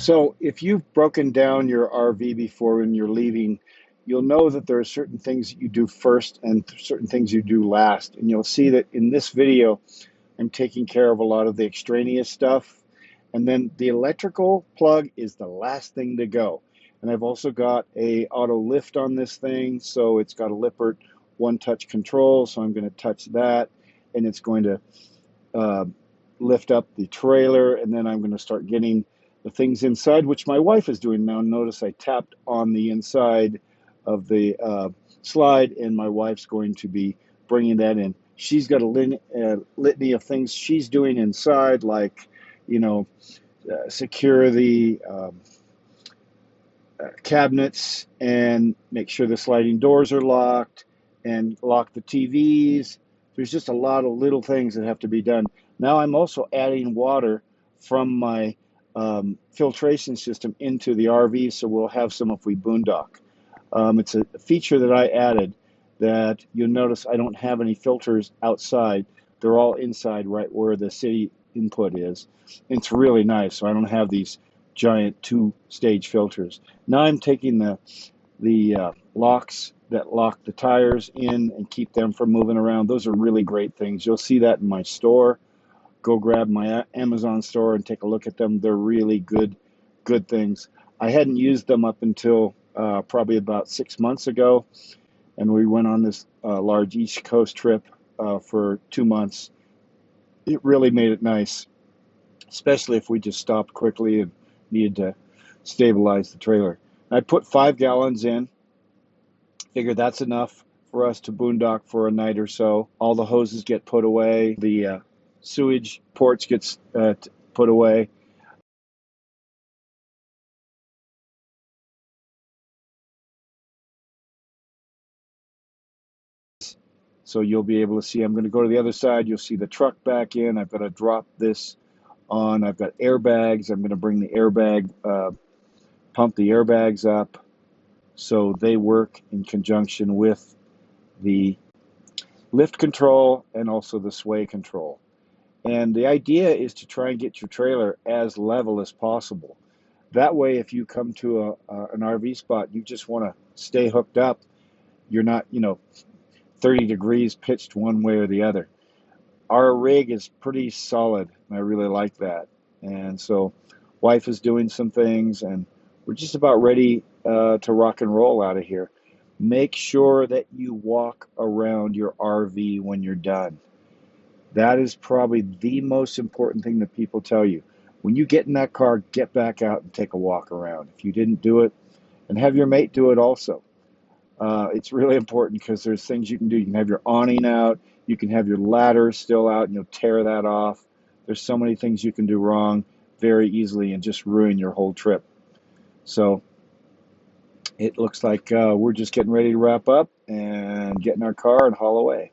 So if you've broken down your RV before when you're leaving, you'll know that there are certain things that you do first and certain things you do last. And you'll see that in this video, I'm taking care of a lot of the extraneous stuff. And then the electrical plug is the last thing to go. And I've also got a auto lift on this thing. So it's got a Lippert one touch control. So I'm going to touch that and it's going to uh, lift up the trailer. And then I'm going to start getting the things inside, which my wife is doing now. Notice I tapped on the inside of the slide, and my wife's going to be bringing that in. She's got a litany of things she's doing inside, like, you know, secure the cabinets and make sure the sliding doors are locked and lock the TVs. There's just a lot of little things that have to be done. Now I'm also adding water from my filtration system into the RV, so we'll have some if we boondock. It's a feature that I added that you'll notice I don't have any filters outside. They're all inside right where the city input is. It's really nice, so I don't have these giant two-stage filters. Now I'm taking the locks that lock the tires in and keep them from moving around. Those are really great things. You'll see that in my store. Go grab my Amazon store and take a look at them. They're really good things. I hadn't used them up until probably about 6 months ago, and we went on this large East Coast trip for 2 months. It really made it nice, especially if we just stopped quickly and needed to stabilize the trailer. I put 5 gallons in. Figured that's enough for us to boondock for a night or so. All the hoses get put away. The sewage ports gets put away. So you'll be able to see, I'm going to go to the other side. You'll see the truck back in. I've got to drop this on. I've got airbags. I'm going to bring the airbag, pump the airbags up so they work in conjunction with the lift control and also the sway control. And the idea is to try and get your trailer as level as possible. That way, if you come to an RV spot, you just want to stay hooked up. You're not, 30 degrees pitched one way or the other. Our rig is pretty solid, and I really like that. And so wife is doing some things, and we're just about ready to rock and roll out of here. Make sure that you walk around your RV when you're done. That is probably the most important thing that people tell you. When you get in that car, get back out and take a walk around. If you didn't do it, and have your mate do it also. It's really important because there's things you can do. You can have your awning out. You can have your ladder still out, and you'll tear that off. There's so many things you can do wrong very easily and just ruin your whole trip. So it looks like we're just getting ready to wrap up and get in our car and haul away.